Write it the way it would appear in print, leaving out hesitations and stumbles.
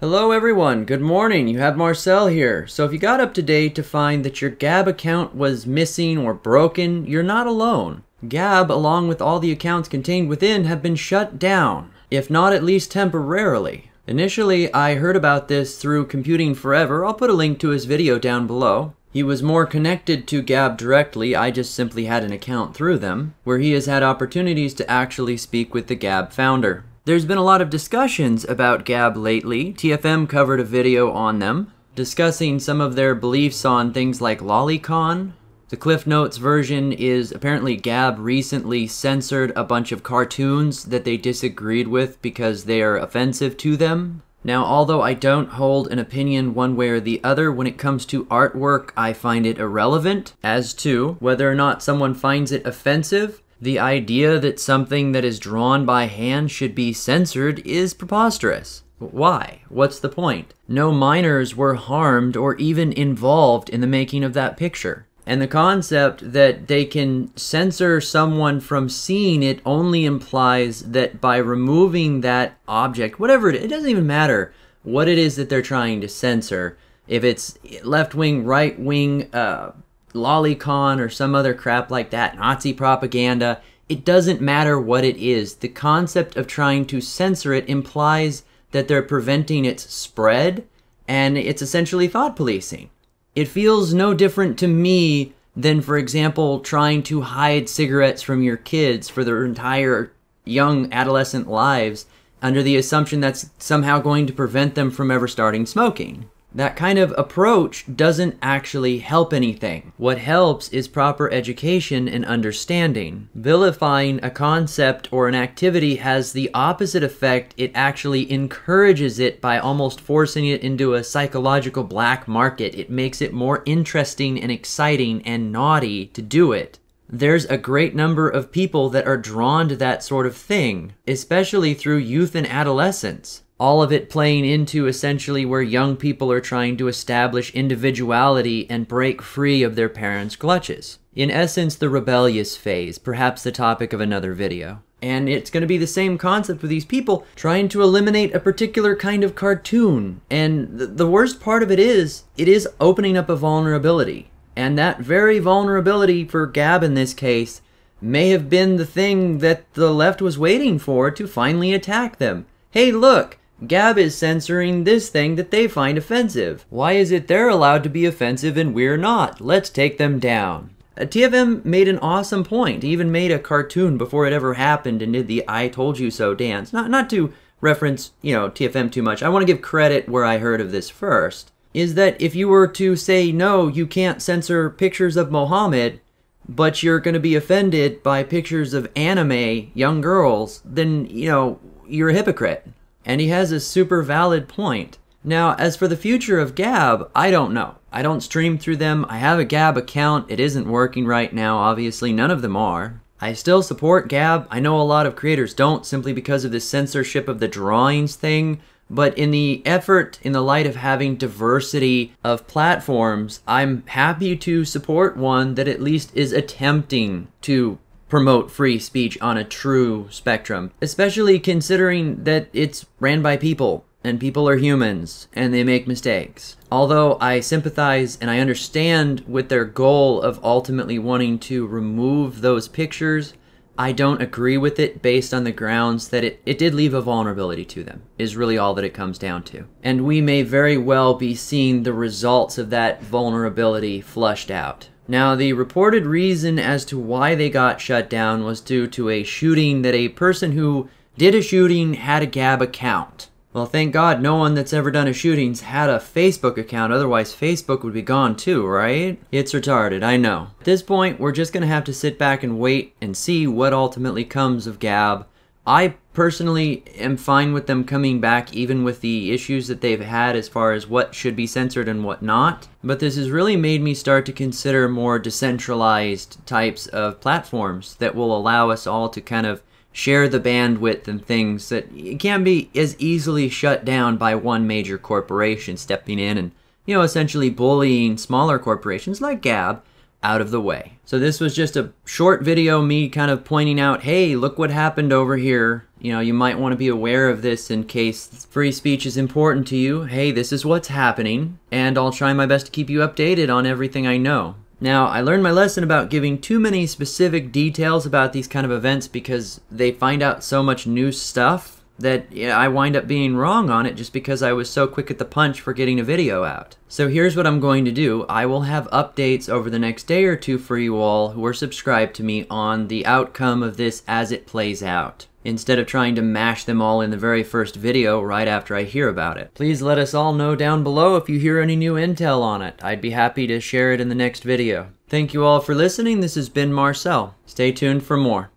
Hello everyone, good morning. You have Marcel here. So if you got up to date to find that your Gab account was missing or broken, you're not alone. Gab, along with all the accounts contained within, have been shut down, if not at least temporarily. Initially, I heard about this through Computing Forever. I'll put a link to his video down below. He was more connected to Gab directly, I just simply had an account through them, where he has had opportunities to actually speak with the Gab founder. There's been a lot of discussions about Gab lately. TFM covered a video on them, discussing some of their beliefs on things like lolicon. The Cliff Notes version is apparently Gab recently censored a bunch of cartoons that they disagreed with because they are offensive to them. Now, although I don't hold an opinion one way or the other when it comes to artwork, I find it irrelevant as to whether or not someone finds it offensive. The idea that something that is drawn by hand should be censored is preposterous. Why? What's the point? No minors were harmed or even involved in the making of that picture. And the concept that they can censor someone from seeing it only implies that by removing that object, whatever it doesn't even matter what it is that they're trying to censor. If it's left-wing, right-wing, lolicon or some other crap like that, Nazi propaganda, it doesn't matter what it is. The concept of trying to censor it implies that they're preventing its spread, and it's essentially thought policing. It feels no different to me than, for example, trying to hide cigarettes from your kids for their entire young adolescent lives under the assumption that's somehow going to prevent them from ever starting smoking. That kind of approach doesn't actually help anything. What helps is proper education and understanding. Vilifying a concept or an activity has the opposite effect. It actually encourages it by almost forcing it into a psychological black market. It makes it more interesting and exciting and naughty to do it. There's a great number of people that are drawn to that sort of thing, especially through youth and adolescence. All of it playing into essentially where young people are trying to establish individuality and break free of their parents' clutches. In essence, the rebellious phase, perhaps the topic of another video. And it's going to be the same concept with these people trying to eliminate a particular kind of cartoon. And the worst part of it is opening up a vulnerability. And that very vulnerability for Gab in this case may have been the thing that the left was waiting for to finally attack them. Hey, look! Gab is censoring this thing that they find offensive. Why is it they're allowed to be offensive and we're not? Let's take them down. TFM made an awesome point. He even made a cartoon before it ever happened and did the I told you so dance. Not to reference, TFM too much. I want to give credit where I heard of this first. Is that if you were to say, no, you can't censor pictures of Mohammed, but you're going to be offended by pictures of anime young girls, then, you're a hypocrite. And he has a super valid point. Now, as for the future of Gab, I don't know. I don't stream through them. I have a Gab account. It isn't working right now, obviously. None of them are. I still support Gab. I know a lot of creators don't simply because of the censorship of the drawings thing. But in the light of having diversity of platforms, I'm happy to support one that at least is attempting to promote free speech on a true spectrum, especially considering that it's ran by people, and people are humans, and they make mistakes. Although I sympathize and I understand with their goal of ultimately wanting to remove those pictures, I don't agree with it based on the grounds that it did leave a vulnerability to them, is really all that it comes down to. And we may very well be seeing the results of that vulnerability flushed out. Now, the reported reason as to why they got shut down was due to a shooting that a person who did a shooting had a Gab account. Well, thank God no one that's ever done a shooting's had a Facebook account, otherwise Facebook would be gone too, right? It's retarded, I know. At this point, we're just gonna have to sit back and wait and see what ultimately comes of Gab. I personally am fine with them coming back even with the issues that they've had as far as what should be censored and what not. But this has really made me start to consider more decentralized types of platforms that will allow us all to kind of share the bandwidth and things that can't be as easily shut down by one major corporation stepping in and, essentially bullying smaller corporations like Gab out of the way. So this was just a short video, me kind of pointing out, hey, look what happened over here. You know, you might want to be aware of this in case free speech is important to you. Hey, this is what's happening, and I'll try my best to keep you updated on everything I know. Now, I learned my lesson about giving too many specific details about these kind of events because they find out so much new stuff that I wind up being wrong on it just because I was so quick at the punch for getting a video out. So here's what I'm going to do. I will have updates over the next day or two for you all who are subscribed to me on the outcome of this as it plays out, instead of trying to mash them all in the very first video right after I hear about it. Please let us all know down below if you hear any new intel on it. I'd be happy to share it in the next video. Thank you all for listening. This has been Marcel. Stay tuned for more.